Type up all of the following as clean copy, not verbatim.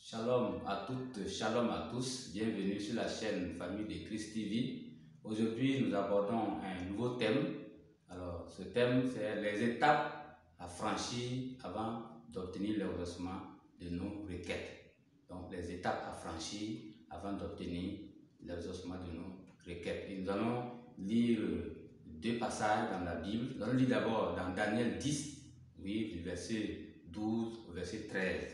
Shalom à toutes, shalom à tous, bienvenue sur la chaîne Famille de Christ TV. Aujourd'hui, nous abordons un nouveau thème. Alors, ce thème, c'est les étapes à franchir avant d'obtenir l'exaucement de nos requêtes. Donc, les étapes à franchir avant d'obtenir l'exaucement de nos requêtes. Et nous allons lire deux passages dans la Bible. Nous allons lire d'abord dans Daniel 10, oui, du verset 12 au verset 13.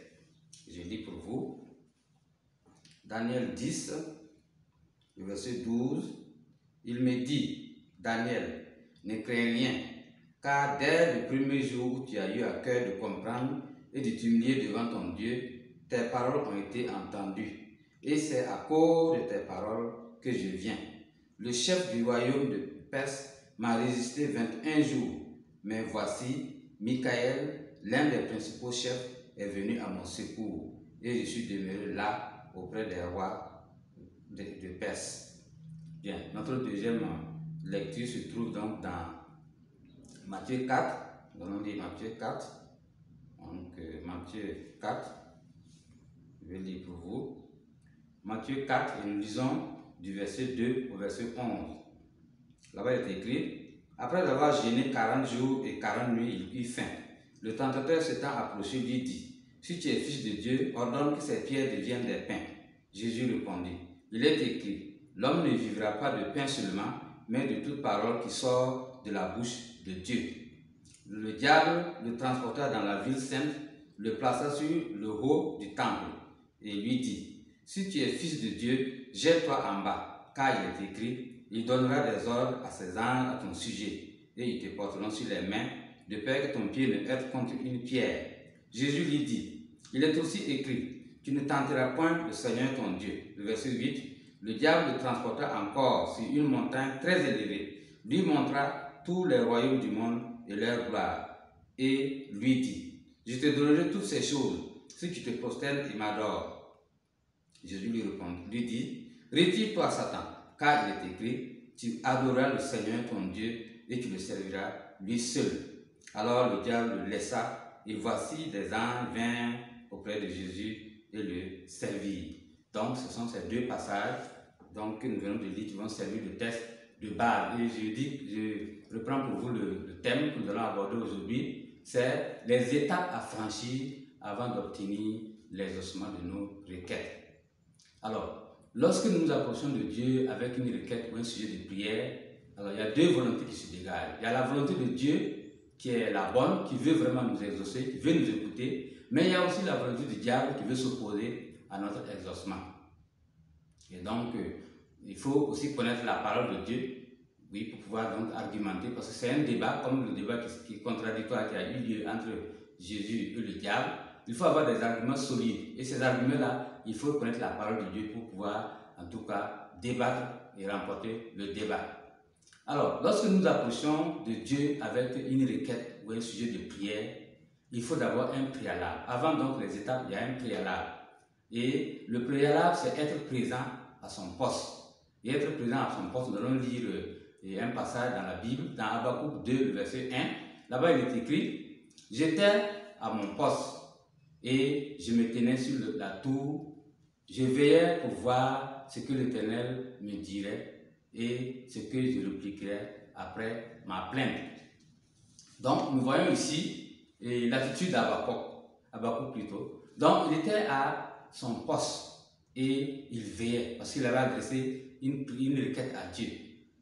Je lis pour vous. Daniel 10, le verset 12. Il me dit, Daniel, ne crains rien, car dès le premier jour où tu as eu à cœur de comprendre et de t'humilier devant ton Dieu, tes paroles ont été entendues. Et c'est à cause de tes paroles que je viens. Le chef du royaume de Perse m'a résisté 21 jours. Mais voici, Michaël, l'un des principaux chefs, est venu à mon secours, et je suis demeuré là auprès des rois de Perse. Bien, notre deuxième lecture se trouve donc dans Matthieu 4. Nous allons lire Matthieu 4. Donc, Matthieu 4, je vais lire pour vous. Matthieu 4, et nous lisons du verset 2 au verset 11. Là-bas, il est écrit, après avoir jeûné 40 jours et 40 nuits, il eut faim. Le tentateur s'étant approché lui dit, si tu es fils de Dieu, ordonne que ces pierres deviennent des pains. Jésus répondit, il est écrit, l'homme ne vivra pas de pain seulement, mais de toute parole qui sort de la bouche de Dieu. Le diable le transporta dans la ville sainte, le plaça sur le haut du temple, et lui dit, si tu es fils de Dieu, jette-toi en bas, car il est écrit, il donnera des ordres à ses anges à ton sujet, et ils te porteront sur les mains, de peur que ton pied ne heurte contre une pierre. Jésus lui dit, il est aussi écrit, tu ne tenteras point le Seigneur ton Dieu. Le verset 8, le diable le transporta encore sur une montagne très élevée, lui montra tous les royaumes du monde et leur gloire, et lui dit, je te donnerai toutes ces choses si tu te prosternes et m'adores. Jésus lui répond, lui dit, retire-toi Satan, car il est écrit, tu adoreras le Seigneur ton Dieu et tu le serviras lui seul. Alors le diable le laissa, et voici des anges vinrent auprès de Jésus et le servirent. Donc ce sont ces deux passages donc, que nous venons de lire qui vont servir de test de base. Et je reprends pour vous le thème que nous allons aborder aujourd'hui, c'est les étapes à franchir avant d'obtenir l'exaucement de nos requêtes. Alors, lorsque nous nous approchons de Dieu avec une requête ou un sujet de prière, alors il y a deux volontés qui se dégagent. Il y a la volonté de Dieu qui est la bonne, qui veut vraiment nous exaucer, qui veut nous écouter, mais il y a aussi la volonté du diable qui veut s'opposer à notre exaucement. Et donc, il faut aussi connaître la parole de Dieu, oui, pour pouvoir donc argumenter, parce que c'est un débat, comme le débat qui est contradictoire qui a eu lieu entre Jésus et le diable. Il faut avoir des arguments solides, et ces arguments-là, il faut connaître la parole de Dieu pour pouvoir, en tout cas, débattre et remporter le débat. Alors, lorsque nous approchons de Dieu avec une requête ou un sujet de prière, il faut d'abord un préalable. Avant donc les étapes, il y a un préalable. Et le préalable, c'est être présent à son poste. Et être présent à son poste, nous allons lire un passage dans la Bible, dans Habakkuk 2, le verset 1. Là-bas, il est écrit, j'étais à mon poste et je me tenais sur la tour. Je veillais pour voir ce que l'Éternel me dirait et ce que je répliquerai après ma plainte. Donc, nous voyons ici l'attitude d'Habakkuk plutôt. Donc, il était à son poste et il veillait parce qu'il avait adressé une requête à Dieu.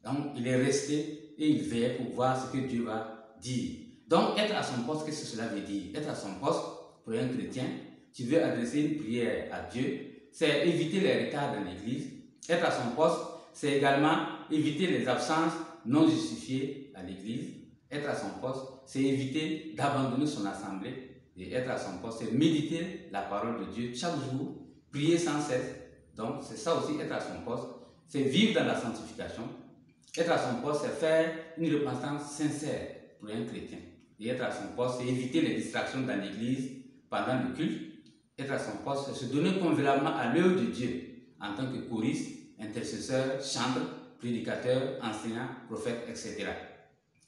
Donc, il est resté et il veillait pour voir ce que Dieu va dire. Donc, être à son poste, qu'est-ce que cela veut dire? Être à son poste, pour un chrétien, tu veux adresser une prière à Dieu, c'est éviter les retards dans l'église. Être à son poste, c'est également éviter les absences non justifiées à l'église. Être à son poste, c'est éviter d'abandonner son assemblée. Et être à son poste, c'est méditer la parole de Dieu chaque jour, prier sans cesse. Donc, c'est ça aussi, être à son poste. C'est vivre dans la sanctification. Être à son poste, c'est faire une repentance sincère pour un chrétien. Et être à son poste, c'est éviter les distractions dans l'église pendant le culte. Être à son poste, c'est se donner convenablement à l'œuvre de Dieu en tant que choriste, intercesseur, chantre, prédicateur, enseignant, prophète, etc.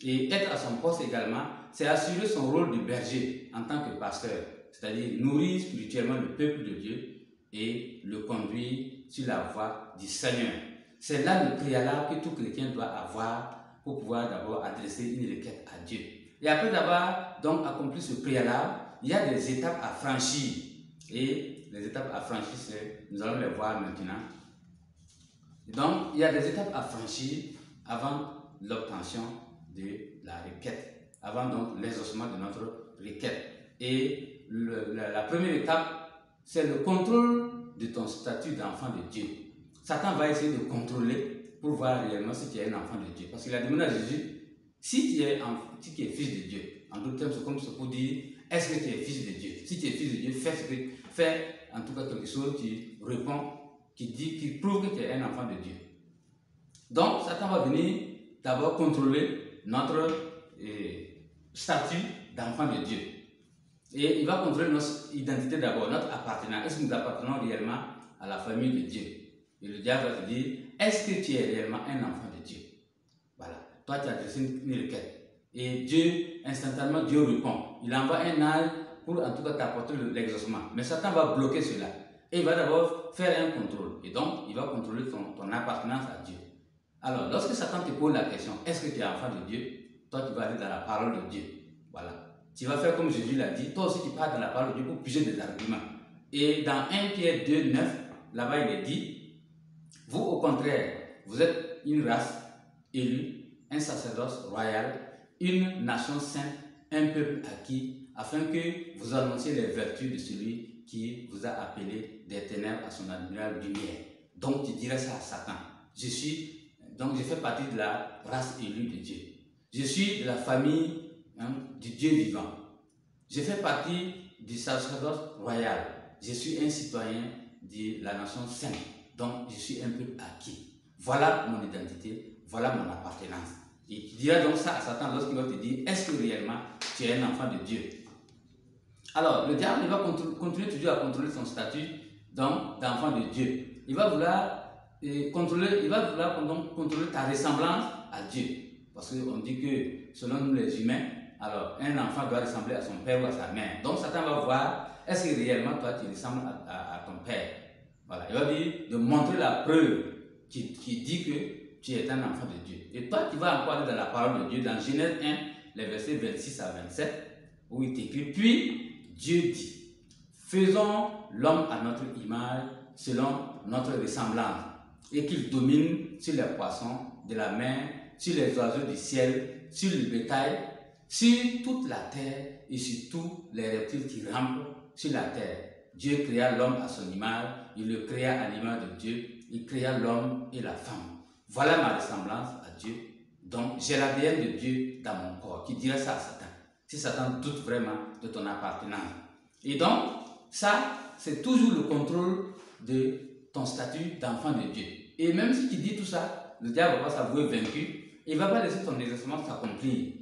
Et être à son poste également, c'est assurer son rôle de berger en tant que pasteur, c'est-à-dire nourrir spirituellement le peuple de Dieu et le conduire sur la voie du Seigneur. C'est là le préalable que tout chrétien doit avoir pour pouvoir d'abord adresser une requête à Dieu. Et après d'avoir donc accompli ce préalable, il y a des étapes à franchir. Et les étapes à franchir, nous allons les voir maintenant. Donc, il y a des étapes à franchir avant l'obtention de la requête, avant donc l'exaucement de notre requête. Et la première étape, c'est le contrôle de ton statut d'enfant de Dieu. Satan va essayer de contrôler pour voir réellement si tu es un enfant de Dieu. Parce qu'il a demandé à Jésus, si tu es fils de Dieu, en d'autres termes, c'est comme ça pour dire, est-ce que tu es fils de Dieu? Si tu es fils de Dieu, fais en tout cas quelque chose qui répond, qui prouve que tu es un enfant de Dieu. Donc, Satan va venir d'abord contrôler notre statut d'enfant de Dieu. Et il va contrôler notre identité d'abord, notre appartenance. Est-ce que nous appartenons réellement à la famille de Dieu? Et le diable va te dire, est-ce que tu es réellement un enfant de Dieu? Voilà. Toi, tu as adressé une requête. Et Dieu, instantanément, Dieu répond. Il envoie un ange pour en tout cas t'apporter l'exaucement. Mais Satan va bloquer cela. Et il va d'abord faire un contrôle. Et donc, il va contrôler ton appartenance à Dieu. Alors, lorsque Satan te pose la question, est-ce que tu es enfant de Dieu? Toi, tu vas aller dans la parole de Dieu. Voilà. Tu vas faire comme Jésus l'a dit. Toi aussi, tu pars dans la parole de Dieu pour piger des arguments. Et dans 1 Pierre 2, 9, là-bas, il est dit, vous, au contraire, vous êtes une race élue, un sacerdoce royal, une nation sainte, un peuple acquis, afin que vous annonciez les vertus de celui qui vous a appelé des ténèbres à son admirable lumière. Donc, tu dirais ça à Satan. Je fais partie de la race élue de Dieu. Je suis de la famille du Dieu vivant. Je fais partie du sacerdoce royal. Je suis un citoyen de la nation sainte. Donc, je suis un peuple acquis. Voilà mon identité, voilà mon appartenance. Et tu diras donc ça à Satan lorsqu'il va te dire, est-ce que réellement tu es un enfant de Dieu? Alors, le diable, il va continuer toujours à contrôler son statut d'enfant de Dieu. Il va vouloir contrôler ta ressemblance à Dieu. Parce qu'on dit que, selon nous les humains, alors un enfant doit ressembler à son père ou à sa mère. Donc, Satan va voir, est-ce que réellement toi tu ressembles à ton père? Voilà, il va dire de montrer la preuve qui dit que tu es un enfant de Dieu. Et toi, tu vas encore aller dans la parole de Dieu, dans Genèse 1, les versets 26 à 27, où il t'écrit, puis Dieu dit, faisons l'homme à notre image, selon notre ressemblance, et qu'il domine sur les poissons de la mer, sur les oiseaux du ciel, sur le bétail, sur toute la terre et sur tous les reptiles qui rampent sur la terre. Dieu créa l'homme à son image, il le créa à l'image de Dieu, il créa l'homme et la femme. Voilà ma ressemblance à Dieu. Donc, j'ai l'ADN de Dieu dans mon corps. Qui dirait ça à Satan? Si Satan doute vraiment de ton appartenance. Et donc, ça, c'est toujours le contrôle de ton statut d'enfant de Dieu. Et même si tu dis tout ça, le diable va pas s'avouer vaincu. Il ne va pas laisser ton exercice s'accomplir.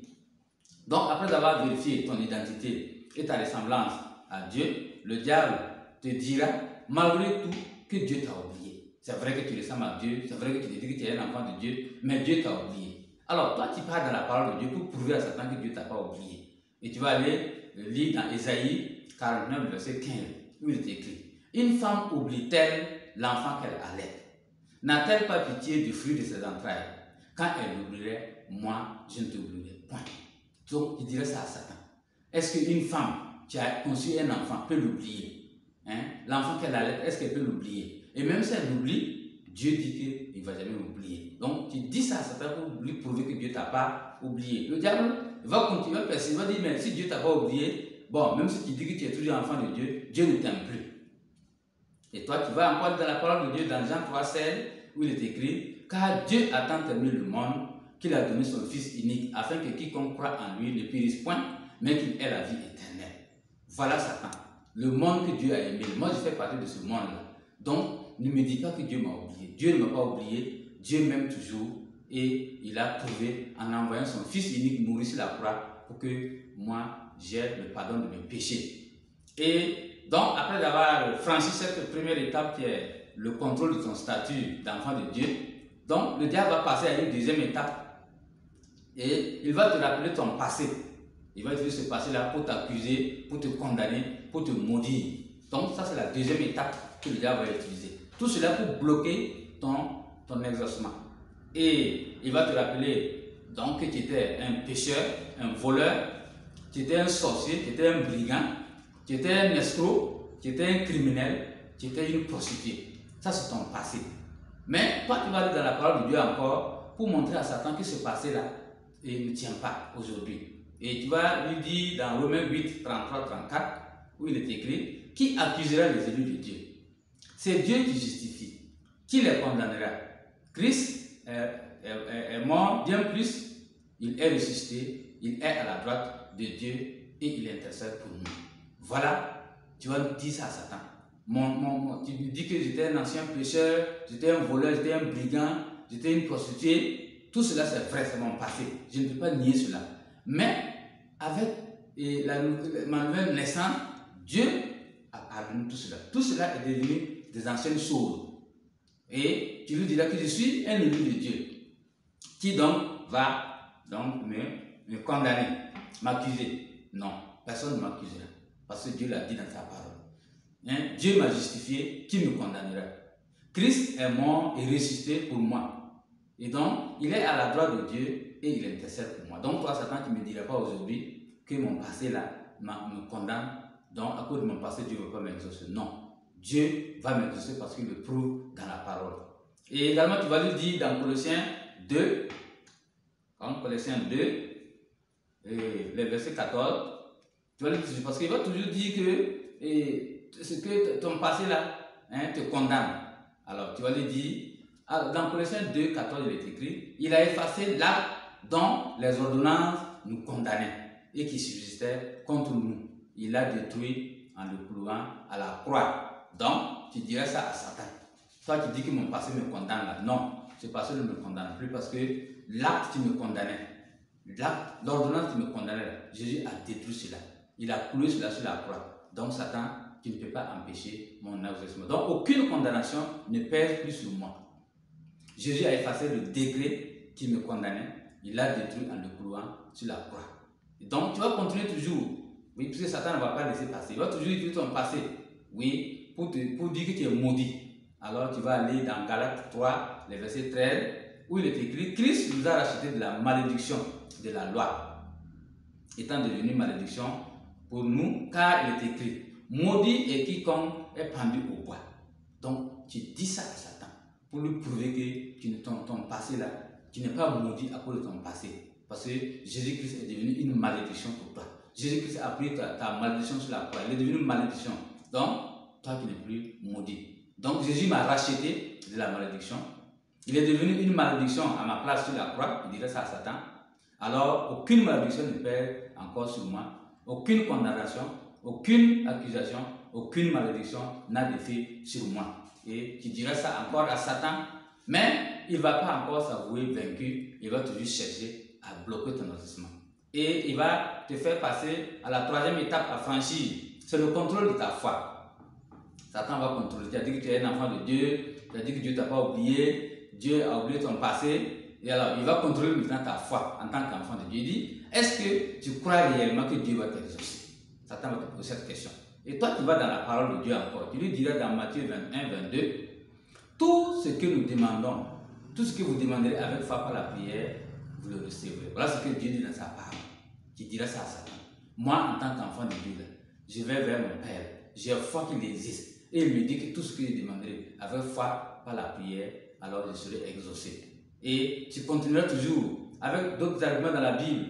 Donc, après avoir vérifié ton identité et ta ressemblance à Dieu, le diable te dira, malgré tout, que Dieu t'a oublié. C'est vrai que tu ressembles à Dieu, c'est vrai que tu te dis que tu es un enfant de Dieu, mais Dieu t'a oublié. Alors, toi, tu pars dans la parole de Dieu pour prouver à Satan que Dieu ne t'a pas oublié. Et tu vas aller lire dans Ésaïe 49, verset 15, où il est écrit, une femme oublie-t-elle l'enfant qu'elle allait? N'a-t-elle pas pitié du fruit de ses entrailles? Quand elle l'oublierait, moi, je ne t'oublierai point. Donc, il dirait ça à Satan. Est-ce qu'une femme qui a conçu un enfant peut l'oublier? L'enfant qu'elle allait, est-ce qu'elle peut l'oublier? Et même si elle l'oublie, Dieu dit qu'il ne va jamais l'oublier. Donc, tu dis ça à Satan pour lui prouver que Dieu ne t'a pas oublié. Le diable Il va continuer, il va dire, mais si Dieu t'a pas oublié, bon, même si tu dis que tu es toujours enfant de Dieu, Dieu ne t'aime plus. Et toi, tu vas encore dans la parole de Dieu, dans Jean 3,16, où il est écrit, car Dieu a tant aimé le monde qu'il a donné son Fils unique, afin que quiconque croit en lui ne périsse point, mais qu'il ait la vie éternelle. Voilà Satan, le monde que Dieu a aimé. Moi, je fais partie de ce monde-là. Donc, ne me dis pas que Dieu m'a oublié. Dieu ne m'a pas oublié, Dieu m'aime toujours. Et il a prouvé en envoyant son Fils unique mourir sur la croix pour que moi, j'ai le pardon de mes péchés. Et donc, après avoir franchi cette première étape qui est le contrôle de ton statut d'enfant de Dieu, donc le diable va passer à une deuxième étape et il va te rappeler ton passé. Il va utiliser ce passé-là pour t'accuser, pour te condamner, pour te maudire. Donc, ça, c'est la deuxième étape que le diable va utiliser. Tout cela pour bloquer ton exaucement. Et il va te rappeler donc que tu étais un pécheur, un voleur, tu étais un sorcier, tu étais un brigand, tu étais un escroc, tu étais un criminel, tu étais une prostituée. Ça, c'est ton passé. Mais toi, tu vas aller dans la parole de Dieu encore pour montrer à Satan que ce passé-là ne tient pas aujourd'hui. Et tu vas lui dire dans Romains 8, 33, 34, où il est écrit, qui accusera les élus de Dieu? C'est Dieu qui justifie. Qui les condamnera? Christ est mort, bien plus, il est ressuscité, il est à la droite de Dieu et il intercède pour nous. Voilà, tu vas dire ça à Satan. Tu me dis que j'étais un ancien pécheur, j'étais un voleur, j'étais un brigand, j'étais une prostituée. Tout cela c'est vrai, c'est mon passé. Je ne peux pas nier cela. Mais avec ma nouvelle naissance, Dieu a pardonné tout cela. Tout cela est devenu des anciennes choses. Et tu lui diras que je suis un élu de Dieu, qui donc va me condamner, m'accuser. Non, personne ne m'accusera, parce que Dieu l'a dit dans sa parole. Hein? Dieu m'a justifié, qui me condamnera? Christ est mort et ressuscité pour moi. Et donc, il est à la droite de Dieu et il intercède pour moi. Donc, toi, Satan, tu ne me diras pas aujourd'hui que mon passé là me condamne. Donc, à cause de mon passé, Dieu ne veut pas m'exaucer. Non. Dieu va m'exaucer parce qu'il le prouve dans la parole. Et également, tu vas lui dire dans Colossiens 2, le verset 14, tu vas lui dire, parce qu'il va toujours dire que ton passé là te condamne. Alors, tu vas lui dire, dans Colossiens 2, 14, il est écrit, il a effacé l'acte dont les ordonnances nous condamnaient et qui subsistait contre nous. Il l'a détruit en le clouant à la croix. Donc, tu dirais ça à Satan. Toi, tu dis que mon passé me condamne là. Non, ce passé ne me condamne plus parce que l'acte qui me condamnait, l'ordonnance qui me condamnait là, Jésus a détruit cela. Il a cloué cela sur la croix. Donc, Satan, tu ne peux pas empêcher mon exaucement. Donc, aucune condamnation ne pèse plus sur moi. Jésus a effacé le décret qui me condamnait. Il l'a détruit en le clouant sur la croix. Et donc, tu vas continuer toujours. Oui, puisque Satan ne va pas laisser passer. Il va toujours utiliser ton passé. Oui, pour dire que tu es maudit. Alors tu vas aller dans Galates 3, le verset 13, où il est écrit, Christ nous a racheté de la malédiction de la loi, étant devenu malédiction pour nous, car il est écrit, maudit est quiconque est pendu au bois. Donc tu dis ça à Satan, pour lui prouver que ton passé là, tu n'es pas maudit à cause de ton passé. Parce que Jésus-Christ est devenu une malédiction pour toi. Jésus-Christ a pris ta malédiction sur la croix, il est devenu une malédiction. Donc, toi qui n'es plus maudit. Donc Jésus m'a racheté de la malédiction. Il est devenu une malédiction à ma place sur la croix. Il dirait ça à Satan. Alors aucune malédiction ne pèse encore sur moi. Aucune condamnation, aucune accusation, aucune malédiction n'a d'effet sur moi. Et tu dirais ça encore à Satan. Mais il ne va pas encore s'avouer vaincu. Il va toujours chercher à bloquer ton exaucement. Et il va te faire passer à la troisième étape à franchir. C'est le contrôle de ta foi. Satan va contrôler. Tu as dit que tu es un enfant de Dieu, tu as dit que Dieu ne t'a pas oublié, Dieu a oublié ton passé, et alors il va contrôler maintenant ta foi en tant qu'enfant de Dieu. Il dit, est-ce que tu crois réellement que Dieu va t'exaucer? Satan va te poser cette question. Et toi, tu vas dans la parole de Dieu encore. Tu lui diras dans Matthieu 21, 22, tout ce que nous demandons, tout ce que vous demanderez avec foi par la prière, vous le recevrez. Voilà ce que Dieu dit dans sa parole. Tu diras ça à Satan. Moi, en tant qu'enfant de Dieu, je vais vers mon Père. J'ai foi qu'il existe. Et il me dit que tout ce que je demanderai avec foi par la prière, alors je serai exaucé. Et tu continueras toujours avec d'autres arguments dans la Bible.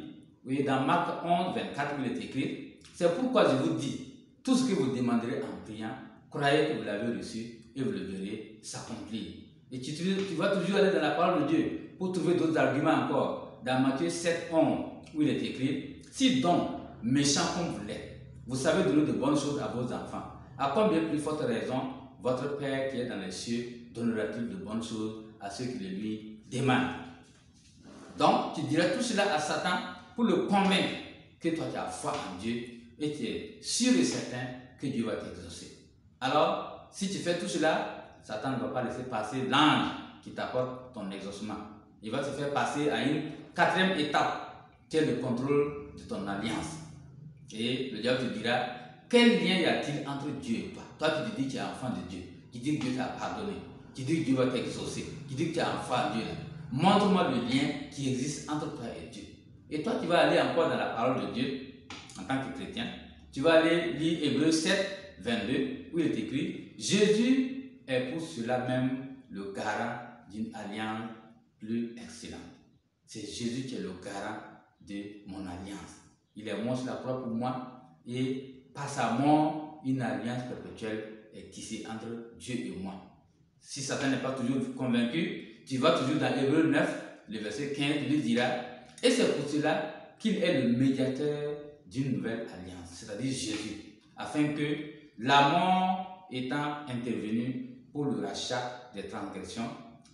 Oui, dans Marc 11, 24, il est écrit, c'est pourquoi je vous dis, tout ce que vous demanderez en priant, croyez que vous l'avez reçu et vous le verrez s'accomplir. Et tu vas toujours aller dans la parole de Dieu pour trouver d'autres arguments encore. Dans Matthieu 7, 11, où il est écrit, si donc, méchants comme vous l'êtes, vous savez donner de bonnes choses à vos enfants, à combien plus forte raison, votre Père qui est dans les cieux donnera-t-il de bonnes choses à ceux qui le lui demandent. Donc, tu diras tout cela à Satan pour le convaincre que toi tu as foi en Dieu et tu es sûr et certain que Dieu va t'exaucer. Alors, si tu fais tout cela, Satan ne va pas laisser passer l'ange qui t'apporte ton exaucement. Il va te faire passer à une quatrième étape, qui est le contrôle de ton alliance. Et le diable te dira, quel lien y a-t-il entre Dieu et toi? Toi, tu te dis que tu es enfant de Dieu, qui dit que Dieu t'a pardonné, qui dit que Dieu va t'exaucer, qui dit que tu es enfant de Dieu. Montre-moi le lien qui existe entre toi et Dieu. Et toi, tu vas aller encore dans la parole de Dieu, en tant que chrétien. Tu vas aller lire Hébreux 7, 22, où il est écrit, Jésus est pour cela même le garant d'une alliance plus excellente. C'est Jésus qui est le garant de mon alliance. Il est mort sur la croix pour moi et par sa mort, une alliance perpétuelle est tissée entre Dieu et moi. Si Satan n'est pas toujours convaincu, tu vas toujours dans Hébreux 9, le verset 15, il lui dira, et c'est pour cela qu'il est le médiateur d'une nouvelle alliance, c'est-à-dire Jésus, afin que la mort étant intervenue pour le rachat des transgressions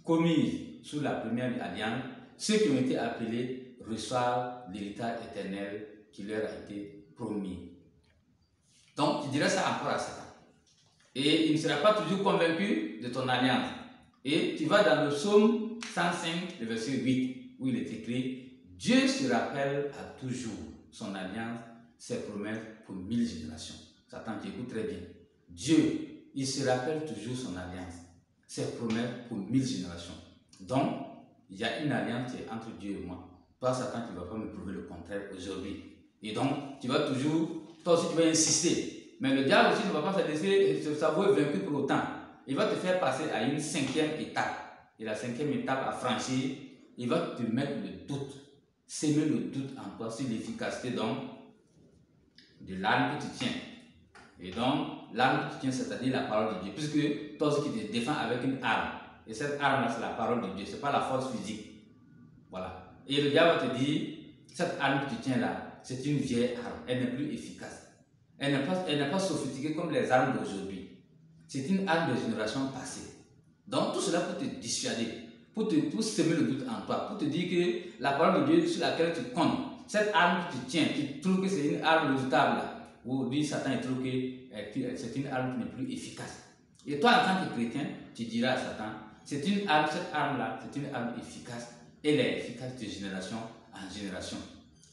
commises sous la première alliance, ceux qui ont été appelés reçoivent l'héritage éternel qui leur a été promis. Donc, tu dirais ça encore à Satan. Et il ne sera pas toujours convaincu de ton alliance. Et tu vas dans le psaume 105, le verset 8, où il est écrit, Dieu se rappelle à toujours son alliance, ses promesses pour 1000 générations. Satan, tu écoutes très bien. Dieu, il se rappelle toujours son alliance, ses promesses pour 1000 générations. Donc, il y a une alliance qui est entre Dieu et moi. Toi, Satan, tu ne vas pas me prouver le contraire aujourd'hui. Et donc, tu vas toujours, toi aussi, tu vas insister. Mais le diable aussi ne va pas se laisser s'avouer vaincu pour autant. Il va te faire passer à une cinquième étape. Et la cinquième étape à franchir, il va te mettre le doute, s'aimer le doute en toi sur l'efficacité donc de l'arme que tu tiens. Et donc, l'arme que tu tiens, c'est-à-dire la parole de Dieu. Puisque toi aussi tu te défends avec une arme. Et cette arme-là, c'est la parole de Dieu, ce n'est pas la force physique. Voilà. Et le diable va te dire, cette arme que tu tiens là, c'est une vieille arme, elle n'est plus efficace. Elle n'est pas sophistiquée comme les armes d'aujourd'hui. C'est une arme de génération passée. Donc tout cela pour te dissuader, pour semer le doute en toi, pour te dire que la parole de Dieu sur laquelle tu comptes, cette arme que tu tiens, tu trouves que c'est une arme redoutable, aujourd'hui Satan il trouve que c'est une arme qui n'est plus efficace. Et toi en tant que chrétien, tu diras à Satan, cette arme-là, c'est une arme efficace, elle est efficace de génération en génération.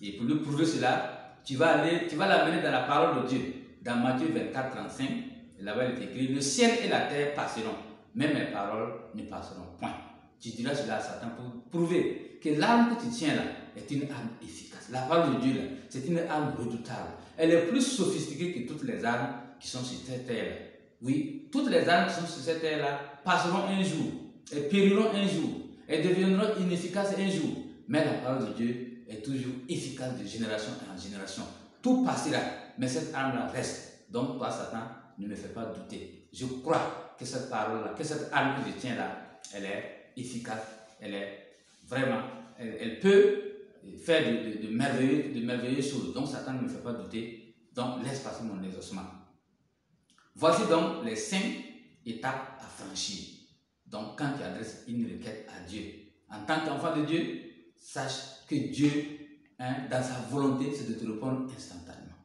Et pour lui prouver cela, tu vas l'amener dans la parole de Dieu, dans Matthieu 24, 35, et là-bas il est écrit, le ciel et la terre passeront, mais mes paroles ne passeront point. Tu diras cela à Satan pour prouver que l'arme que tu tiens là est une arme efficace. La parole de Dieu là, c'est une arme redoutable. Elle est plus sophistiquée que toutes les armes qui sont sur cette terre là. Oui, toutes les armes qui sont sur cette terre là passeront un jour, et périront un jour, et deviendront inefficaces un jour. Mais la parole de Dieu est toujours efficace de génération en génération. Tout passera, mais cette arme-là reste. Donc, toi, Satan, ne me fais pas douter. Je crois que cette parole-là, que cette arme que je tiens là, elle est efficace, elle est vraiment, elle peut faire de merveilleuses choses. Donc, Satan ne me fait pas douter. Donc, laisse passer mon exaucement. Voici donc les 5 étapes à franchir. Donc, quand tu adresses une requête à Dieu, en tant qu'enfant de Dieu, sache que Dieu, dans sa volonté, c'est de te répondre instantanément.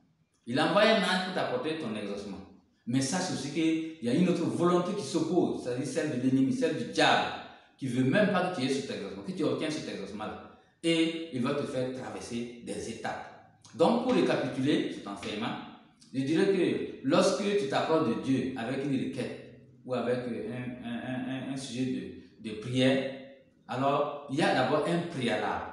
Il a envoyé un ange pour t'apporter ton exaucement. Mais sache aussi qu'il y a une autre volonté qui s'oppose, c'est-à-dire celle de l'ennemi, celle du diable, qui ne veut même pas que tu aies cet exaucement, que tu obtiennes cet exaucement-là. Et il va te faire traverser des étapes. Donc, pour récapituler cet enseignement, je dirais que lorsque tu t'approches de Dieu avec une requête ou avec un sujet de prière, alors il y a d'abord un préalable.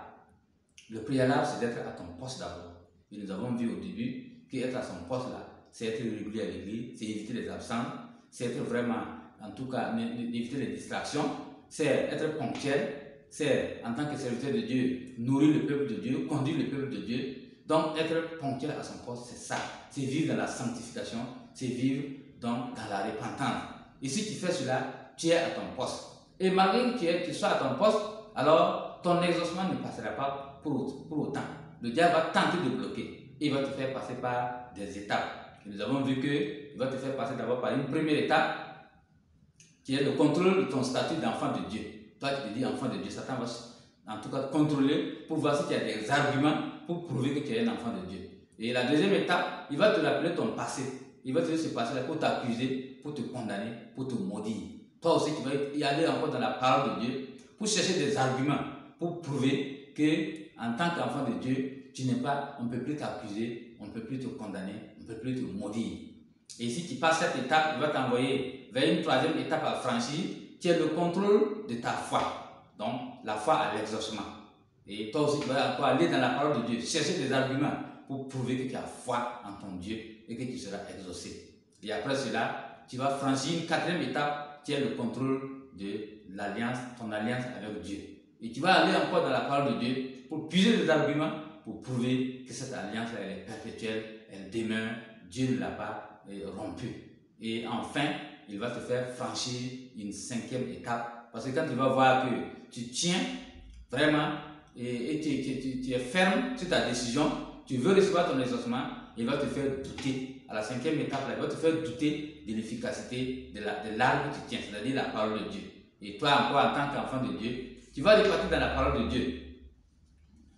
Le préalable, c'est d'être à ton poste d'abord. Et nous avons vu au début qu'être à son poste là, c'est être régulier à l'église, c'est éviter les absences, c'est être vraiment, en tout cas, éviter les distractions, c'est être ponctuel, c'est, en tant que serviteur de Dieu, nourrir le peuple de Dieu, conduire le peuple de Dieu. Donc, être ponctuel à son poste, c'est ça. C'est vivre dans la sanctification, c'est vivre dans la repentance. Et si tu fais cela, tu es à ton poste. Et malgré que tu sois à ton poste, alors ton exaucement ne passera pas pour autant. Le diable va tenter de bloquer. Il va te faire passer par des étapes. Et nous avons vu qu'il va te faire passer d'abord par une première étape, qui est le contrôle de ton statut d'enfant de Dieu. Toi, tu te dis enfant de Dieu, Satan va en tout cas contrôler pour voir si tu as des arguments pour prouver que tu es un enfant de Dieu. Et la deuxième étape, il va te rappeler ton passé. Il va te dire ce passé-là pour t'accuser, pour te condamner, pour te maudire. Toi aussi, tu vas y aller encore dans la parole de Dieu pour chercher des arguments, pour prouver que en tant qu'enfant de Dieu, tu n'es pas, on ne peut plus t'accuser, on ne peut plus te condamner, on ne peut plus te maudire. Et si tu passes cette étape, il va t'envoyer vers une troisième étape à franchir, qui est le contrôle de ta foi. Donc, la foi à l'exaucement. Et toi aussi, tu vas encore aller dans la parole de Dieu, chercher des arguments pour prouver que tu as foi en ton Dieu et que tu seras exaucé. Et après cela, tu vas franchir une quatrième étape, qui est le contrôle de l'alliance, ton alliance avec Dieu. Et tu vas aller encore dans la parole de Dieu pour puiser des arguments pour prouver que cette alliance elle est perpétuelle, elle demeure, Dieu ne l'a pas rompue. Et enfin, il va te faire franchir une cinquième étape. Parce que quand tu vas voir que tu tiens vraiment et tu es ferme sur ta décision, tu veux recevoir ton exaucement, il va te faire douter. À la cinquième étape, là, il va te faire douter de l'efficacité de l'arme que tu tiens, c'est-à-dire la parole de Dieu. Et toi encore, en tant qu'enfant de Dieu, tu vas aller partir dans la parole de Dieu.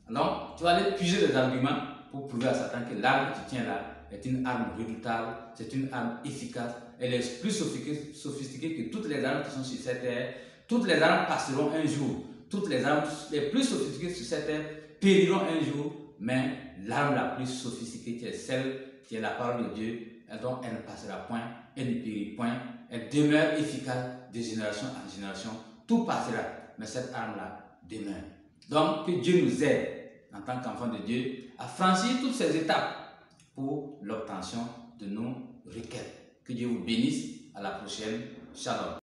Alors, tu vas aller puiser des arguments pour prouver à Satan que l'arme que tu tiens là est une arme redoutable, c'est une arme efficace, elle est plus sophistiquée que toutes les armes qui sont sur cette terre. Toutes les armes passeront un jour, toutes les armes les plus sophistiquées sur cette terre périront un jour, mais l'arme la plus sophistiquée qui est celle qui est la parole de Dieu, donc elle ne passera point, elle ne périt point, elle demeure efficace de génération en génération, tout passera, mais cette arme-là demeure. Donc que Dieu nous aide en tant qu'enfants de Dieu à franchir toutes ces étapes pour l'obtention de nos requêtes. Que Dieu vous bénisse. À la prochaine. Shalom.